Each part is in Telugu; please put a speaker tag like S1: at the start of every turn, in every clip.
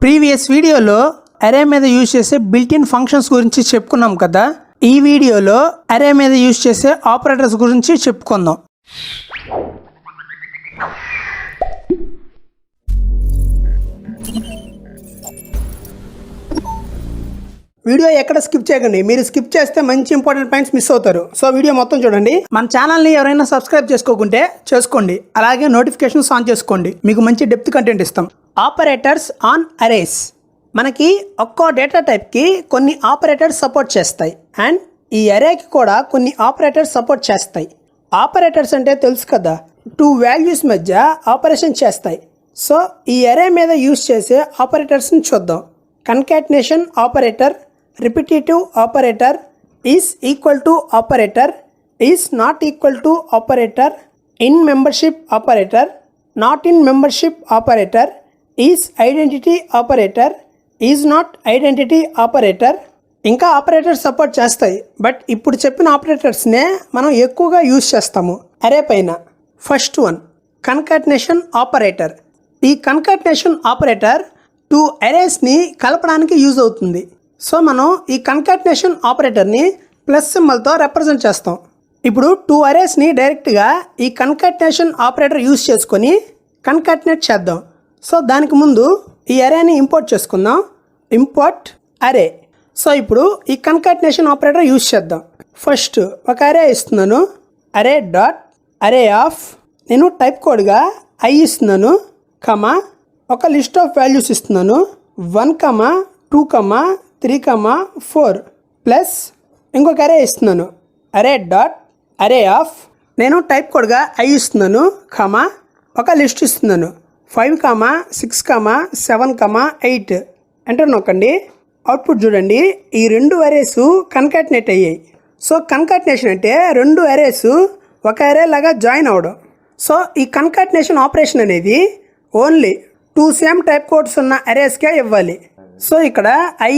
S1: ప్రీవియస్ వీడియోలో అరే మీద యూజ్ చేసే బిల్ట్ ఇన్ ఫంక్షన్స్ గురించి చెప్పుకున్నాం కదా. ఈ వీడియోలో అరే మీద యూజ్ చేసే ఆపరేటర్స్ గురించి చెప్పుకుందాం. వీడియో ఎక్కడ స్కిప్ చేయకండి. మీరు స్కిప్ చేస్తే మంచి ఇంపార్టెంట్ పాయింట్స్ మిస్ అవుతారు. సో వీడియో మొత్తం చూడండి. మన ఛానల్ని ఎవరైనా సబ్స్క్రైబ్ చేసుకోకుంటే చేసుకోండి. అలాగే నోటిఫికేషన్స్ ఆన్ చేసుకోండి. మీకు మంచి డెప్త్ కంటెంట్ ఇస్తాం. Operators on arrays. మనకి ఒక్కో డేటా టైప్కి కొన్ని ఆపరేటర్స్ సపోర్ట్ చేస్తాయి అండ్ ఈ అరేకి కూడా కొన్ని ఆపరేటర్స్ సపోర్ట్ చేస్తాయి. ఆపరేటర్స్ అంటే తెలుసు కదా, 2 వాల్యూస్ మధ్య ఆపరేషన్ చేస్తాయి. సో ఈ అరే మీద యూజ్ చేసే ఆపరేటర్స్ని చూద్దాం. Concatenation operator, repetitive operator, is equal to operator, is not equal to operator, in membership operator, not in membership operator, is identity operator, is not identity operator. ఇంకా ఆపరేటర్స్ సపోర్ట్ చేస్తాయి, బట్ ఇప్పుడు చెప్పిన ఆపరేటర్స్నే మనం ఎక్కువగా యూజ్ చేస్తాము అరే పైన. First one concatenation operator. ఈ కన్కాటినేషన్ ఆపరేటర్ 2 అరేస్ని కలపడానికి యూజ్ అవుతుంది. సో మనం ఈ కన్కాటినేషన్ ఆపరేటర్ని ప్లస్ సింబల్తో రిప్రజెంట్ చేస్తాం. ఇప్పుడు 2 అరేస్ని డైరెక్ట్గా ఈ కన్కాటినేషన్ ఆపరేటర్ యూజ్ చేసుకొని కన్కాటినేట్ చేద్దాం. సో దానికి ముందు ఈ అరేని ఇంపోర్ట్ చేసుకుందాం. ఇంపోర్ట్ అరే. సో ఇప్పుడు ఈ కన్కాటినేషన్ ఆపరేటర్ యూజ్ చేద్దాం. ఫస్ట్ ఒక అరే ఇస్తున్నాను, అరే డాట్ అరే ఆఫ్, నేను టైప్ కోడ్గా ఐ ఇస్తున్నాను, కమా ఒక లిస్ట్ ఆఫ్ వాల్యూస్ ఇస్తున్నాను, 1, 2, 3, 4 ప్లస్ ఇంకొక అరే ఇస్తున్నాను, అరే డాట్ అరే ఆఫ్, నేను టైప్ కోడ్గా ఐ ఇస్తున్నాను, కమా ఒక లిస్ట్ ఇస్తున్నాను, 5, 6, 7, 8 ఎంటర్ నొక్కండి. అవుట్పుట్ చూడండి. ఈ 2 అరేస్ కన్కాటినేట్ అయ్యాయి. సో కన్కాటినేషన్ అంటే 2 అరేస్ ఒక అరే లాగా జాయిన్ అవ్వడం. సో ఈ కన్కాటినేషన్ ఆపరేషన్ అనేది ఓన్లీ 2 సేమ్ టైప్ కోడ్స్ ఉన్న అరేస్కే ఇవ్వాలి. సో ఇక్కడ ఐ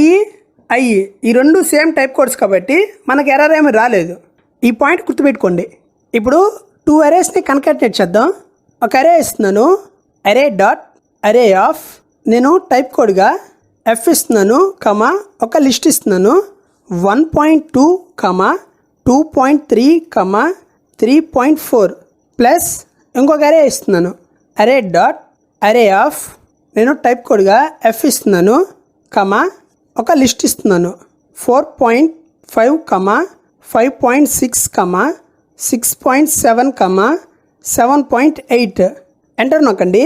S1: ఈ 2 సేమ్ టైప్ కోడ్స్ కాబట్టి మనకి ఎర్రర్ ఏమి రాలేదు. ఈ పాయింట్ గుర్తుపెట్టుకోండి. ఇప్పుడు 2 అరేస్ని కన్కాటినేట్ చేద్దాం. ఒక అరే ఇస్తున్నాను, అరే డాట్ అరే ఆఫ్, నేను టైప్ కోడ్గా ఎఫ్ ఇస్తున్నాను, కమా ఒక లిస్ట్ ఇస్తున్నాను, 1.2, 2.3, 3.4 ప్లస్ ఇంకొక అరే ఇస్తున్నాను, అరే డాట్ అరే ఆఫ్, నేను టైప్ కోడ్గా ఎఫ్ ఇస్తున్నాను, కమా ఒక లిస్ట్ ఇస్తున్నాను, 4.5, 5.6, 6.7, 7.8 ఎంటర్ నొక్కండి.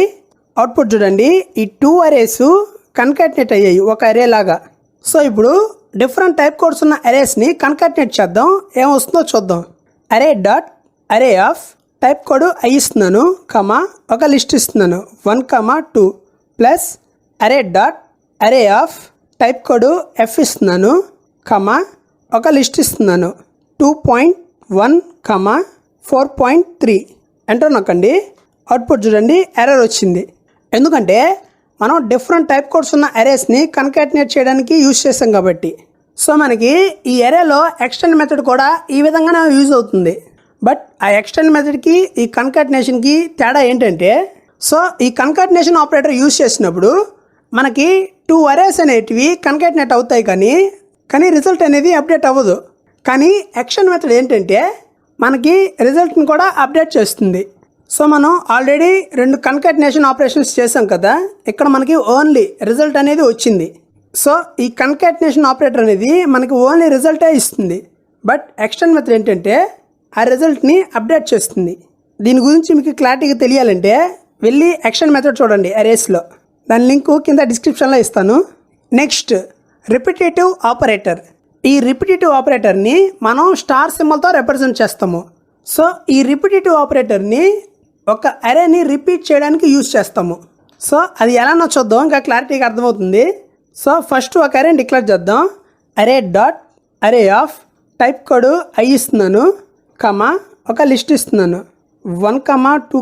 S1: అవుట్పుట్ చూడండి. ఈ 2 అరేస్ కన్కాటినేట్ అయ్యాయి ఒక అరే లాగా. సో ఇప్పుడు డిఫరెంట్ టైప్ కోడ్స్ ఉన్న అరేస్ని కన్కాటినేట్ చేద్దాం. ఏమొస్తుందో చూద్దాం. అరే డాట్ అరే ఆఫ్, టైప్ కోడ్ ఐ ఇస్తున్నాను, కమా ఒక లిస్ట్ ఇస్తున్నాను, 1, 2 ప్లస్ అరే డాట్ అరే ఆఫ్, టైప్ కోడ్ ఎఫ్ ఇస్తున్నాను, కమా ఒక లిస్ట్ ఇస్తున్నాను, 2.1, 4.3 ఎంటర్ నొక్కండి. అవుట్పుట్ చూడండి. ఎర్రర్ వచ్చింది. ఎందుకంటే మనం డిఫరెంట్ టైప్ కోడ్స్ ఉన్న అరేస్ని కన్కాటినేట్ చేయడానికి యూజ్ చేస్తాం కాబట్టి. సో మనకి ఈ అరేలో ఎక్స్టెండ్ మెథడ్ కూడా ఈ విధంగానే యూజ్ అవుతుంది. బట్ ఆ ఎక్స్టెండ్ మెథడ్కి ఈ కన్కాటినేషన్కి తేడా ఏంటంటే, సో ఈ కన్కాటినేషన్ ఆపరేటర్ యూజ్ చేసినప్పుడు మనకి 2 అరేస్ అనేటివి కన్కాటినేట్ అవుతాయి, కానీ రిజల్ట్ అనేది అప్డేట్ అవ్వదు. కానీ ఎక్స్టెండ్ మెథడ్ ఏంటంటే మనకి రిజల్ట్ని కూడా అప్డేట్ చేస్తుంది. సో మనం ఆల్రెడీ 2 కన్కాటినేషన్ ఆపరేషన్స్ చేసాం కదా, ఇక్కడ మనకి ఓన్లీ రిజల్ట్ అనేది వచ్చింది. సో ఈ కన్కాటినేషన్ ఆపరేటర్ అనేది మనకి ఓన్లీ రిజల్టే ఇస్తుంది. బట్ ఎక్స్టెండ్ మెథడ్ ఏంటంటే ఆ రిజల్ట్ని అప్డేట్ చేస్తుంది. దీని గురించి మీకు క్లారిటీగా తెలియాలంటే వెళ్ళి ఎక్స్టెండ్ మెథడ్ చూడండి అరేస్లో. దాని లింక్ కింద డిస్క్రిప్షన్లో ఇస్తాను. Next repetitive operator. ఈ రిపిటేటివ్ ఆపరేటర్ని మనం స్టార్ సింబల్తో రిప్రజెంట్ చేస్తాము. సో ఈ రిపిటేటివ్ ఆపరేటర్ని ఒక అరేని రిపీట్ చేయడానికి యూజ్ చేస్తాము. సో అది ఎలానో చూద్దాం, ఇంకా క్లారిటీగా అర్థమవుతుంది. సో ఫస్ట్ ఒక అరేని డిక్లేర్ చేద్దాం. అరే డాట్ అరే ఆఫ్, టైప్ కోడ్ ఐ ఇస్తున్నాను, కమా ఒక లిస్ట్ ఇస్తున్నాను, 1, 2,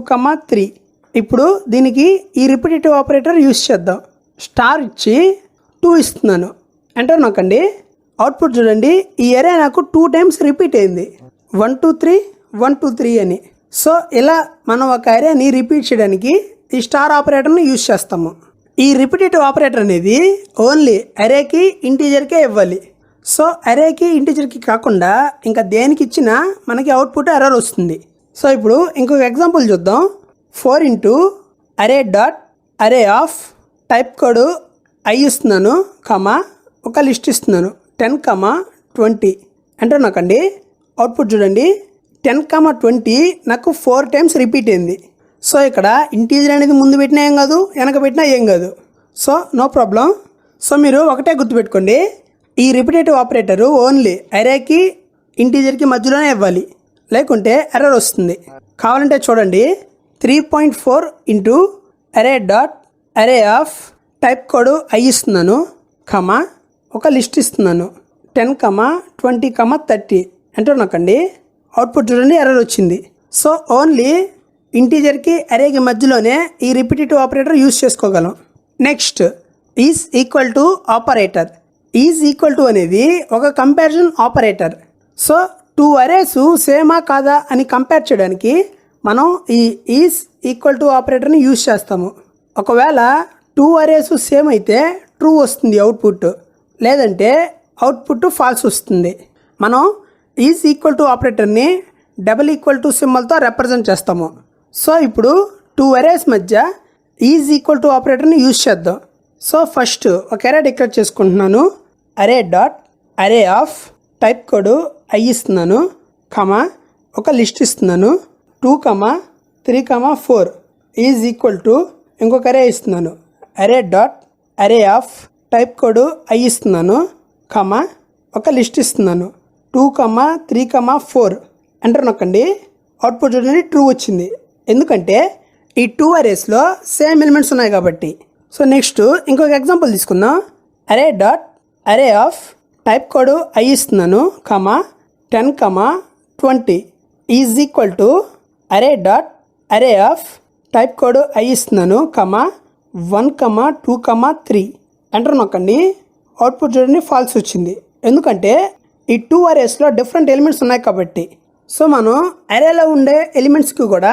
S1: 3. ఇప్పుడు దీనికి ఈ రిపిటేటివ్ ఆపరేటర్ యూజ్ చేద్దాం. స్టార్ ఇచ్చి 2 ఇస్తున్నాను, ఎంటర్ నొక్కండి. అవుట్పుట్ చూడండి. ఈ అరే నాకు 2 టైమ్స్ రిపీట్ అయింది, 1, 2, 3, 1, 2, 3 అని. సో ఇలా మనం ఒక అరేని రిపీట్ చేయడానికి ఈ స్టార్ ఆపరేటర్ని యూజ్ చేస్తాము. ఈ రిపిటేటివ్ ఆపరేటర్ అనేది ఓన్లీ అరేకి ఇంటీజర్కే ఇవ్వాలి. సో అరేకి ఇంటీజర్కి కాకుండా ఇంకా దేనికి ఇచ్చినా మనకి అవుట్పుట్ ఎర్రర్ వస్తుంది. సో ఇప్పుడు ఇంకొక ఎగ్జాంపుల్ చూద్దాం. 4 ఇంటూ అరే డాట్ అరే ఆఫ్ టైప్ కోడ్ ఐ ఇస్తున్నాను కమా ఒక లిస్ట్ ఇస్తున్నాను 10, 20 అంటే నాకండి అవుట్పుట్ చూడండి 10, 20 నాకు 4 టైమ్స్ రిపీట్ అయింది. సో ఇక్కడ ఇంటీజర్ అనేది ముందు పెట్టినా ఏం కాదు, వెనక పెట్టినా ఏం కాదు. So no problem. సో మీరు ఒకటే గుర్తుపెట్టుకోండి, ఈ రిపిటేటివ్ ఆపరేటరు ఓన్లీ అరేకి ఇంటీజర్కి మధ్యలోనే ఇవ్వాలి, లేకుంటే ఎర్రర్ వస్తుంది. కావాలంటే చూడండి 3.4 ఇంటూ అరే డాట్ అరే ఆఫ్ టైప్ కోడ్ ఐ ఇస్తున్నాను కమా ఒక లిస్ట్ ఇస్తున్నాను 10, 20, 30 అంటే నాకండి అవుట్పుట్ చూడండి ఎర్రర్ వచ్చింది. సో ఓన్లీ ఇంటీజర్కి అరేకి మధ్యలోనే ఈ రిపిటేటివ్ ఆపరేటర్ యూజ్ చేసుకోగలం. Next is equal to operator. Is equal to అనేది ఒక కంపారిజన్ ఆపరేటర్. సో 2 అరేస్ సేమా కాదా అని కంపేర్ చేయడానికి మనం ఈ ఈజ్ ఈక్వల్ టు ఆపరేటర్ని యూజ్ చేస్తాము. ఒకవేళ 2 అరేస్ సేమ్ అయితే ట్రూ వస్తుంది అవుట్పుట్, లేదంటే అవుట్పుట్ ఫాల్స్ వస్తుంది. మనం ఈజ్ ఈక్వల్ టు ఆపరేటర్ని డబుల్ ఈక్వల్ టు సింబల్తో రిప్రజెంట్ చేస్తాము. సో ఇప్పుడు 2 అరేస్ మధ్య ఈజ్ ఈక్వల్ టు ఆపరేటర్ని యూజ్ చేద్దాం. సో ఫస్ట్ ఒక అరే డిక్లేర్ చేసుకుంటున్నాను. అరే డాట్ అరే ఆఫ్ టైప్ కోడ్ ఐ ఇస్తున్నాను కమా ఒక లిస్ట్ ఇస్తున్నాను 2, 3, 4 ఈజ్ ఈక్వల్ టు ఇంకొక అరే ఇస్తున్నాను. అరే డాట్ అరే ఆఫ్ టైప్ కోడ్ ఐ ఇస్తున్నాను కమా ఒక లిస్ట్ ఇస్తున్నాను 2, 3, 4 ఎంటర్ నొక్కండి. అవుట్పుట్ చూడండి ట్రూ వచ్చింది, ఎందుకంటే ఈ 2 అరేస్లో సేమ్ ఎలిమెంట్స్ ఉన్నాయి కాబట్టి. సో నెక్స్ట్ ఇంకొక ఎగ్జాంపుల్ తీసుకుందాం. అరే డాట్ అరే ఆఫ్ టైప్ కోడ్ ఐ ఇస్తున్నాను కమా 10, 20 ఈజ్ ఈక్వల్ టు అరే డాట్ అరే ఆఫ్ టైప్ కోడ్ ఐ ఇస్తున్నాను కమా 1, 2, 3 ఎంటర్ నొక్కండి. అవుట్పుట్ చూడండి ఫాల్స్ వచ్చింది, ఎందుకంటే ఈ 2 అరేస్లో డిఫరెంట్ ఎలిమెంట్స్ ఉన్నాయి కాబట్టి. సో మనం అరేలో ఉండే ఎలిమెంట్స్కి కూడా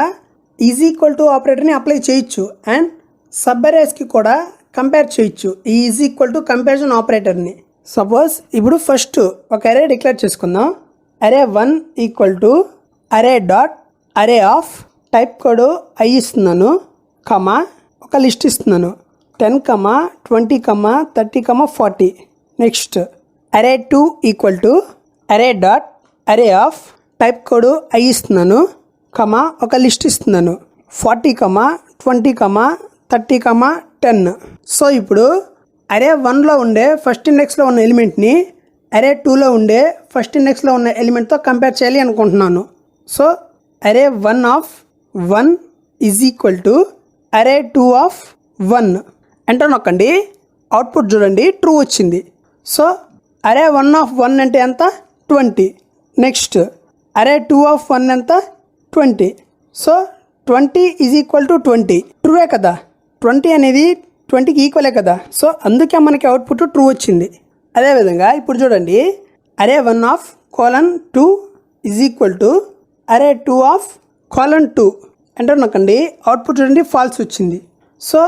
S1: ఈజ్ ఈక్వల్ టు ఆపరేటర్ని అప్లై చేయొచ్చు అండ్ సబ్ అరేస్కి కూడా కంపేర్ చేయొచ్చు ఈ ఈజ్ ఈక్వల్ టు కంపారిజన్ ఆపరేటర్ని. సపోజ్ ఇప్పుడు ఫస్ట్ ఒక అరే డిక్లేర్ చేసుకుందాం. అరే 1 ఈక్వల్ టు అరే డాట్ అరే ఆఫ్ టైప్ కోడ్ ఐ ఇస్తున్నాను కమా ఒక లిస్ట్ ఇస్తున్నాను 10, 20, 30, 40. నెక్స్ట్ అరే 2 ఈక్వల్ టు అరే డాట్ అరే ఆఫ్ టైప్ కోడ్ ఐ ఇస్తున్నాను కమా ఒక లిస్ట్ ఇస్తున్నాను 40, 20, 30, 10. సో ఇప్పుడు అరే 1లో ఉండే ఫస్ట్ ఇండెక్స్లో ఉన్న ఎలిమెంట్ని అరే 2లో ఉండే ఫస్ట్ ఇండెక్స్లో ఉన్న ఎలిమెంట్తో కంపేర్ చేయాలి అనుకుంటున్నాను. సో అరే 1 ఆఫ్ 1 ఈజ్ ఈక్వల్ టు అరే 2 ఆఫ్ 1 ఎంటర్ నొక్కండి. అవుట్పుట్ చూడండి ట్రూ వచ్చింది. సో అరే 1 ఆఫ్ 1 అంటే ఎంత 20. నెక్స్ట్ అరే 2 ఆఫ్ 1 ఎంత 20. So 20 is equal to 20 true way కదా, 20 అనేది 20కి ఈక్వలే కదా. సో అందుకే మనకి అవుట్పుట్ ట్రూ వచ్చింది. అదేవిధంగా ఇప్పుడు చూడండి అరే 1 of colon 2 is equal to అరే 2 ఆఫ్ కోలన్ 2 ఎంటర్ నొక్కండి. అవుట్పుట్ చూడండి ఫాల్స్ వచ్చింది. సో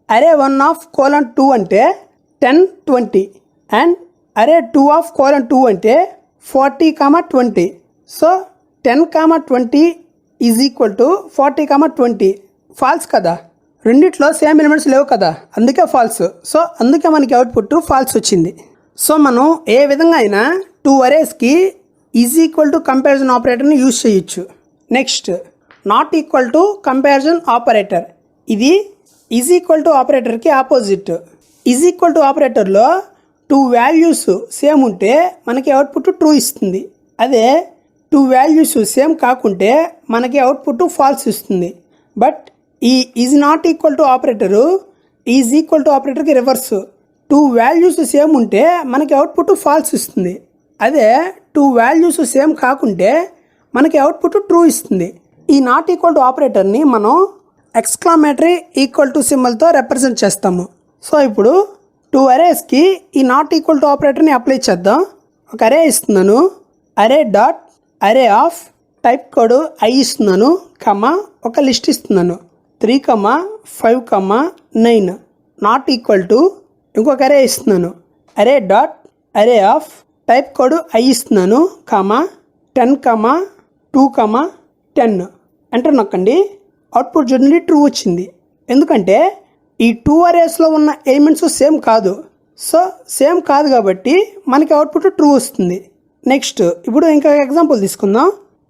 S1: అరే 1 ఆఫ్ కోలన్ 2 అంటే 10, 20 అండ్ అరే 2 ఆఫ్ కోలన్ 2 అంటే 40, 20. So 10, 20 is equal to 40, 20 false కదా, రెండిట్లో సేమ్ ఎలిమెంట్స్ లేవు కదా, అందుకే ఫాల్స్. సో అందుకే మనకి అవుట్పుట్ ఫాల్స్ వచ్చింది. సో మనం ఏ విధంగా అయినా 2 అరేస్కి ఈజ్ ఈక్వల్ టు కంపారిజన్ ఆపరేటర్ని యూజ్ చేయొచ్చు. Next not equal to comparison operator. ఇది ఈజ్ ఈక్వల్ టు ఆపరేటర్కి ఆపోజిట్. ఈజ్ ఈక్వల్ టు ఆపరేటర్లో 2 వాల్యూస్ సేమ్ ఉంటే మనకి అవుట్పుట్ ట్రూ ఇస్తుంది. అదే 2 వాల్యూస్ సేమ్ కాకుంటే మనకి అవుట్పుట్ ఫాల్స్ ఇస్తుంది. బట్ ఈ is not equal to operator is equal to ఆపరేటర్కి రివర్స్. 2 వాల్యూస్ సేమ్ ఉంటే మనకి అవుట్పుట్ ఫాల్స్ ఇస్తుంది. అదే 2 వాల్యూస్ సేమ్ కాకుంటే మనకి అవుట్పుట్ ట్రూ ఇస్తుంది. ఈ నాట్ ఈక్వల్ టు ఆపరేటర్ని మనం ఎక్స్క్లామేటరీ ఈక్వల్ టు సింబల్తో రిప్రజెంట్ చేస్తాము. సో ఇప్పుడు 2 అరేస్కి ఈ నాట్ ఈక్వల్ టు ఆపరేటర్ని అప్లై చేద్దాం. ఒక అరే ఇస్తున్నాను. అరే డాట్ అరే ఆఫ్ టైప్ కోడ్ ఐ ఇస్తున్నాను కమా ఒక లిస్ట్ ఇస్తున్నాను 3, 5, 9. నాట్ ఈక్వల్ టు ఇంకొక అరే ఇస్తున్నాను, అరే డాట్ అరే ఆఫ్ టైప్ కోడ్ ఐ ఇస్తున్నాను, కామా 10, 2, 10 ఎంటర్ నొక్కండి. అవుట్పుట్ చూడండి ట్రూ వచ్చింది. ఎందుకంటే ఈ 2 అరేస్లో ఉన్న ఎలిమెంట్స్ సేమ్ కాదు. సో సేమ్ కాదు కాబట్టి మనకి అవుట్పుట్ ట్రూ వస్తుంది. నెక్స్ట్ ఇప్పుడు ఇంకా ఎగ్జాంపుల్ తీసుకుందాం.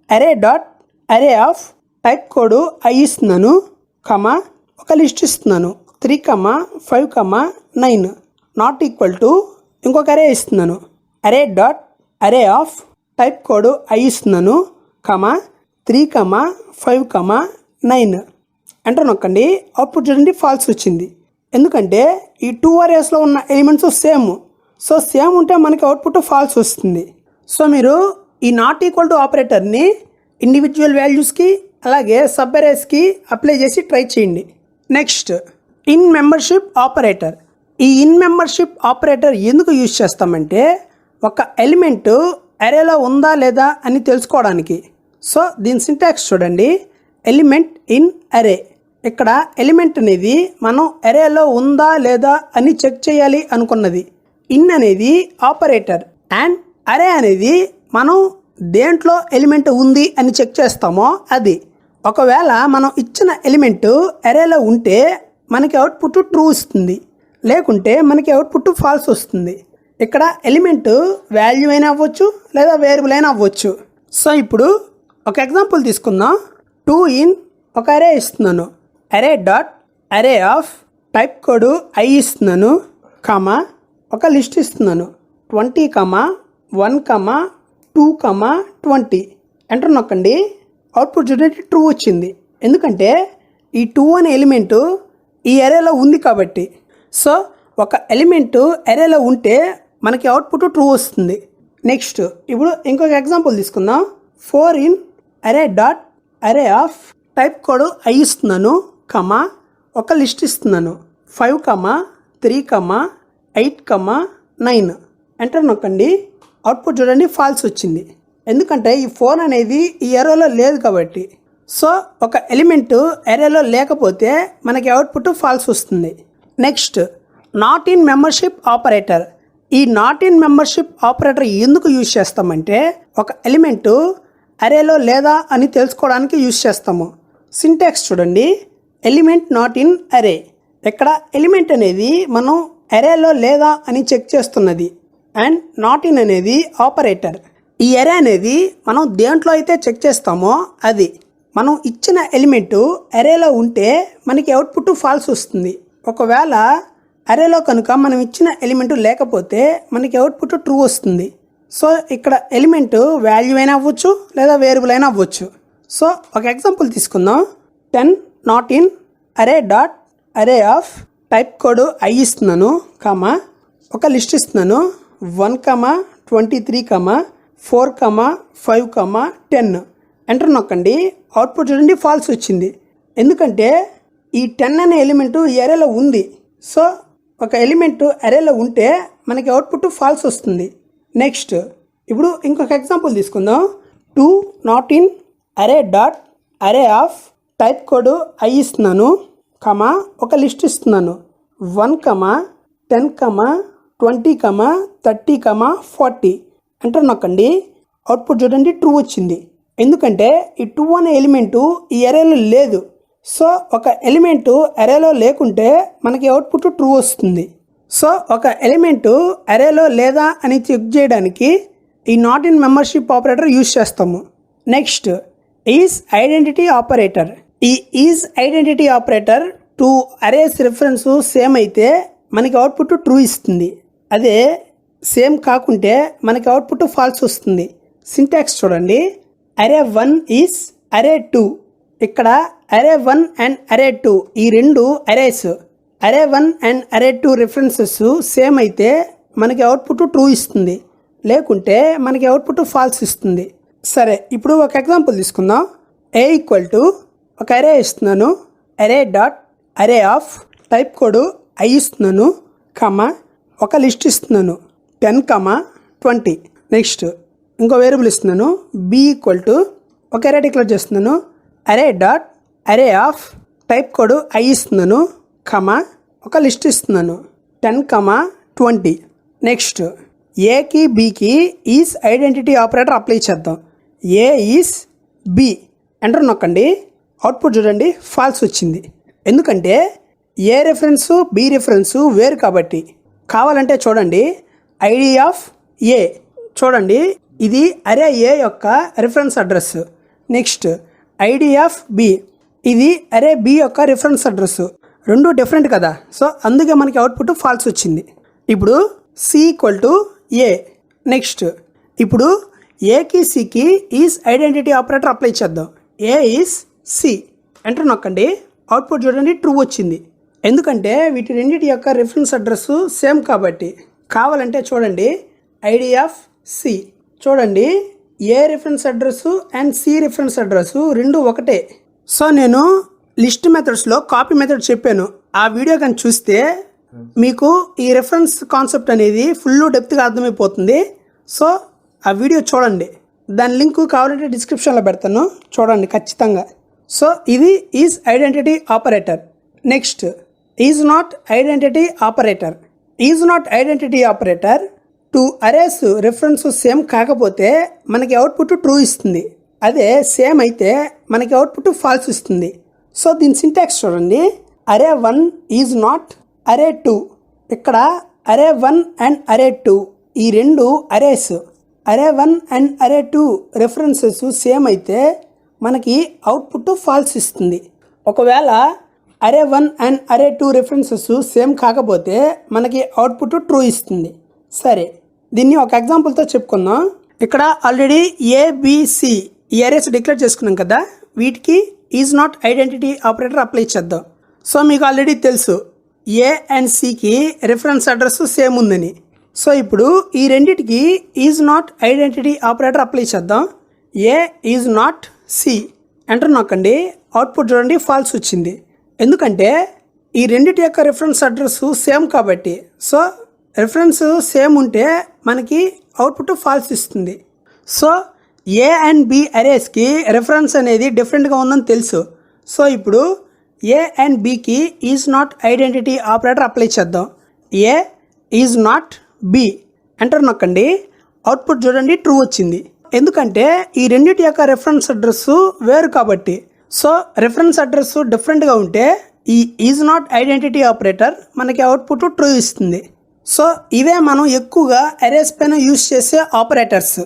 S1: అరే డాట్ అరే ఆఫ్ టైప్ కోడ్ ఐ ఇస్తున్నాను, కమా ఒక లిస్ట్ ఇస్తున్నాను 3, 5, 9 నాట్ ఈక్వల్ టు ఇంకొక అరే ఇస్తున్నాను, అరే డాట్ అరే ఆఫ్ టైప్ కోడ్ ఐ ఇస్తున్నాను, కమా 3, 5, 9 ఎంటర్ నొక్కండి. అవుట్పుట్ చూడండి ఫాల్స్ వచ్చింది. ఎందుకంటే ఈ 2 అరేస్లో ఉన్న ఎలిమెంట్స్ సేమ్. సో సేమ్ ఉంటే మనకి అవుట్పుట్ ఫాల్స్ వస్తుంది. సో మీరు ఈ నాట్ ఈక్వల్ టు ఆపరేటర్ని ఇండివిజువల్ వాల్యూస్కి అలాగే సబ్ అరేస్కి అప్లై చేసి ట్రై చేయండి. Next in membership operator. ఈ ఇన్ మెంబర్షిప్ ఆపరేటర్ ఎందుకు యూజ్ చేస్తామంటే ఒక ఎలిమెంట్ అరేలో ఉందా లేదా అని తెలుసుకోవడానికి. సో దీని సింటాక్స్ చూడండి, ఎలిమెంట్ ఇన్ అరే. ఇక్కడ ఎలిమెంట్ అనేది మనం అరేలో ఉందా లేదా అని చెక్ చేయాలి అనుకున్నది. ఇన్ అనేది ఆపరేటర్ అండ్ అరే అనేది మనం దేంట్లో ఎలిమెంట్ ఉంది అని చెక్ చేస్తామో అది. ఒకవేళ మనం ఇచ్చిన ఎలిమెంట్ అరేలో ఉంటే మనకి అవుట్పుట్ ట్రూ వస్తుంది, లేకుంటే మనకి అవుట్పుట్ ఫాల్స్ వస్తుంది. ఇక్కడ ఎలిమెంట్ వాల్యూ అయినా అవ్వచ్చు లేదా వేరియబుల్ అయినా అవ్వచ్చు. సో ఇప్పుడు ఒక ఎగ్జాంపుల్ తీసుకుందాం. 2 ఇన్ ఒక అరే ఇస్తున్నాను, అరే డాట్ అరే ఆఫ్ టైప్ కోడ్ ఐ ఇస్తున్నాను, కామా ఒక లిస్ట్ ఇస్తున్నాను 20, 1, 2, 20 ఎంటర్ నొక్కండి. అవుట్పుట్ చూడండి ట్రూ వచ్చింది. ఎందుకంటే ఈ 2 అనే ఎలిమెంటు ఈ అరేలో ఉంది కాబట్టి. సో ఒక ఎలిమెంటు అరేలో ఉంటే మనకి అవుట్పుట్ ట్రూ వస్తుంది. నెక్స్ట్ ఇప్పుడు ఇంకొక ఎగ్జాంపుల్ తీసుకుందాం. 4 ఇన్ అరే డాట్ అరే ఆఫ్ టైప్ కోడ్ ఐ ఇస్తున్నాను, కమా ఒక లిస్ట్ ఇస్తున్నాను 5, 3, 8, 9 ఎంటర్ నొక్కండి. అవుట్పుట్ చూడండి ఫాల్స్ వచ్చింది. ఎందుకంటే ఈ 4 అనేది ఈ అరేలో లేదు కాబట్టి. సో ఒక ఎలిమెంట్ అరేలో లేకపోతే మనకి అవుట్పుట్ ఫాల్స్ వస్తుంది. Next not in membership operator. ఈ నాట్ ఇన్ మెంబర్షిప్ ఆపరేటర్ ఎందుకు యూజ్ చేస్తామంటే ఒక ఎలిమెంట్ అరేలో లేదా అని తెలుసుకోవడానికి యూజ్ చేస్తాము. సింటాక్స్ చూడండి, ఎలిమెంట్ నాట్ ఇన్ అరే. ఇక్కడ ఎలిమెంట్ అనేది మనం అరేలో లేదా అని చెక్ చేస్తున్నది అండ్ నాట్ ఇన్ అనేది ఆపరేటర్. ఈ అరే అనేది మనం దేంట్లో అయితే చెక్ చేస్తామో అది. మనం ఇచ్చిన ఎలిమెంటు అరేలో ఉంటే మనకి అవుట్పుట్ ఫాల్స్ వస్తుంది. ఒకవేళ అరేలో కనుక మనం ఇచ్చిన ఎలిమెంటు లేకపోతే మనకి అవుట్పుట్ ట్రూ వస్తుంది. సో ఇక్కడ ఎలిమెంటు వాల్యూ అయినా అవ్వచ్చు లేదా వేరియబుల్ అయినా అవ్వచ్చు. సో ఒక ఎగ్జాంపుల్ తీసుకుందాం. 10 నాట్ ఇన్ అరే డాట్ అరే ఆఫ్ టైప్ కోడ్ ఐ ఇస్తున్నాను, కామా ఒక లిస్ట్ ఇస్తున్నాను 1, 23, 4, 5, 10 ఎంటర్ నొక్కండి. అవుట్పుట్ చూడండి ఫాల్స్ వచ్చింది. ఎందుకంటే ఈ 10 అనే ఎలిమెంటు ఈ అరేలో ఉంది. సో ఒక ఎలిమెంటు అరేలో ఉంటే మనకి అవుట్పుట్ ఫాల్స్ వస్తుంది. నెక్స్ట్ ఇప్పుడు ఇంకొక ఎగ్జాంపుల్ తీసుకుందాం. 2 నాట్ ఇన్ అరే డాట్ అరే ఆఫ్ టైప్ కోడ్ ఐ ఇస్తున్నాను, కమా ఒక లిస్ట్ ఇస్తున్నాను 1, 10, 20, 30, 40 ఎంటర్ నొక్కండి. అవుట్పుట్ చూడండి ట్రూ వచ్చింది. ఎందుకంటే ఈ 2 అనే ఎలిమెంటు ఈ అరేలో లేదు. సో ఒక ఎలిమెంటు అరేలో లేకుంటే మనకి అవుట్పుట్ ట్రూ వస్తుంది. సో ఒక ఎలిమెంటు అరేలో లేదా అని చెక్ చేయడానికి ఈ not in membership operator use చేస్తాము. Next is identity operator. ఈ is identity operator 2 arrays reference same అయితే మనకి అవుట్పుట్ ట్రూ ఇస్తుంది. అదే సేమ్ కాకుంటే మనకి అవుట్పుట్ ఫాల్స్ వస్తుంది. సింటాక్స్ చూడండి, అరే 1 ఈజ్ అరే 2. ఇక్కడ అరే 1 అండ్ అరే 2 ఈ రెండు అరేస్. అరే 1 అండ్ అరే 2 రిఫరెన్సెస్ సేమ్ అయితే మనకి అవుట్పుట్ ట్రూ ఇస్తుంది, లేకుంటే మనకి అవుట్పుట్ ఫాల్స్ ఇస్తుంది. సరే ఇప్పుడు ఒక ఎగ్జాంపుల్ తీసుకుందాం. ఏ ఈక్వల్ టు ఒక అరే ఇస్తున్నాను, అరే డాట్ అరే ఆఫ్ టైప్ కోడ్ ఐ ఇస్తున్నాను, కమా ఒక లిస్ట్ ఇస్తున్నాను 10, 20. నెక్స్ట్ ఇంకో వేరియబుల్ ఇస్తున్నాను. బి ఈక్వల్ టు ఒక అరే డిక్లేర్ చేస్తున్నాను, అరే డాట్ అరే ఆఫ్ టైప్ కోడ్ ఐ ఇస్తున్నాను, కమా ఒక లిస్ట్ ఇస్తున్నాను 10, 20. నెక్స్ట్ ఏకి బికి ఈజ్ ఐడెంటిటీ ఆపరేటర్ అప్లై చేద్దాం. ఏ ఈజ్ బి, ఎంటర్ నొక్కండి. అవుట్పుట్ చూడండి, ఫాల్స్ వచ్చింది. ఎందుకంటే ఏ రెఫరెన్సు బి రెఫరెన్సు వేరు కాబట్టి. కావాలంటే చూడండి, ఐడి ఆఫ్ ఏ చూడండి, ఇది అరే ఏ యొక్క reference address. Next ID of B, ఇది అరే బి యొక్క రిఫరెన్స్ అడ్రస్. రెండు డిఫరెంట్ కదా, సో అందుకే మనకి అవుట్పుట్ ఫాల్స్ వచ్చింది. ఇప్పుడు C equal to A. Next ఇప్పుడు ఏకి సికి ఈజ్ ఐడెంటిటీ ఆపరేటర్ అప్లై చేద్దాం. ఏ ఈజ్ సి, ఎంటర్ నొక్కండి. అవుట్పుట్ చూడండి, ట్రూ వచ్చింది. ఎందుకంటే వీటి రెండింటి యొక్క రిఫరెన్స్ అడ్రస్ సేమ్ కాబట్టి. కావాలంటే చూడండి, ఐడి ఆఫ్ సి చూడండి, A reference address and C reference address రెండు ఒకటే. సో నేను లిస్ట్ మెథడ్స్లో కాపీ మెథడ్ చెప్పాను. ఆ వీడియో కానీ చూస్తే మీకు ఈ రిఫరెన్స్ కాన్సెప్ట్ అనేది ఫుల్ డెప్త్గా అర్థమైపోతుంది. సో ఆ వీడియో చూడండి, దాని లింక్ కావాలంటే డిస్క్రిప్షన్లో పెడతాను, చూడండి ఖచ్చితంగా. సో ఇది is identity operator. Next is not identity operator. Is not identity operator two arrays reference same కాకపోతే మనకి అవుట్పుట్ ట్రూ ఇస్తుంది. అదే సేమ్ అయితే మనకి అవుట్పుట్ ఫాల్స్ ఇస్తుంది. సో దీని సింటాక్స్ చూడండి, అరే 1 ఈజ్ నాట్ అరే 2. ఇక్కడ అరే 1 అండ్ అరే 2 ఈ రెండు అరేస్. అరే 1 అండ్ అరే 2 రెఫరెన్సెస్ సేమ్ అయితే మనకి అవుట్పుట్ ఫాల్స్ ఇస్తుంది. ఒకవేళ అరే 1 అండ్ అరే 2 రెఫరెన్సెస్ సేమ్ కాకపోతే మనకి అవుట్పుట్ ట్రూ ఇస్తుంది. సరే, దీన్ని ఒక ఎగ్జాంపుల్తో చెప్పుకుందాం. ఇక్కడ ఆల్రెడీ ఏబిసి ఈ అరేస్ డిక్లేర్ చేసుకున్నాం కదా, వీటికి is not identity operator apply చేద్దాం. సో మీకు ఆల్రెడీ తెలుసు ఏ అండ్ సికి రిఫరెన్స్ అడ్రస్ సేమ్ ఉందని. సో ఇప్పుడు ఈ రెండిటికి is not identity operator apply చేద్దాం. A is not C, enter నొక్కండి. అవుట్పుట్ చూడండి, ఫాల్స్ వచ్చింది. ఎందుకంటే ఈ రెండిటి యొక్క రిఫరెన్స్ అడ్రస్ సేమ్ కాబట్టి. సో రిఫరెన్స్ సేమ్ ఉంటే మనకి అవుట్పుట్ ఫాల్స్ ఇస్తుంది. So A and B అరేస్కి reference అనేది డిఫరెంట్గా ఉందని తెలుసు. సో ఇప్పుడు ఏ అండ్ బికి is not identity operator apply చేద్దాం. A is not B, enter నొక్కండి. అవుట్పుట్ చూడండి, ట్రూ వచ్చింది. ఎందుకంటే ఈ రెండింటి యొక్క రిఫరెన్స్ అడ్రస్ వేరు కాబట్టి. సో రిఫరెన్స్ అడ్రస్ డిఫరెంట్గా ఉంటే ఈ ఈజ్ నాట్ ఐడెంటిటీ ఆపరేటర్ మనకి అవుట్పుట్ ట్రూ ఇస్తుంది. సో ఇవే మనం ఎక్కువగా అరేస్ పైన యూజ్ చేసే ఆపరేటర్స్.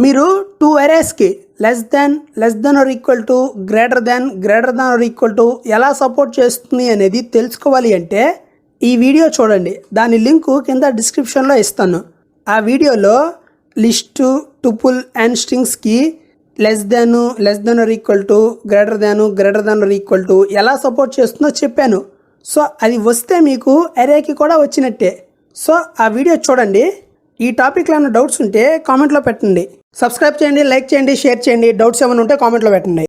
S1: మీరు 2 అరేస్కి less than or equal to, greater than or equal to ఎలా సపోర్ట్ చేస్తుంది అనేది తెలుసుకోవాలి అంటే ఈ వీడియో చూడండి. దాని లింకు కింద డిస్క్రిప్షన్లో ఇస్తాను. ఆ వీడియోలో లిస్టు, టుపుల్ అండ్ స్ట్రింగ్స్కి less than or equal to, greater than or equal to ఎలా సపోర్ట్ చేస్తుందో చెప్పాను. సో అది వస్తే మీకు అరేకి కూడా వచ్చినట్టే. సో ఆ వీడియో చూడండి. ఈ టాపిక్లో ఏమైనా డౌట్స్ ఉంటే కామెంట్లో పెట్టండి. సబ్స్క్రైబ్ చేయండి, లైక్ చేయండి, షేర్ చేయండి. డౌట్స్ ఏమైనా ఉంటే కామెంట్లో పెట్టండి.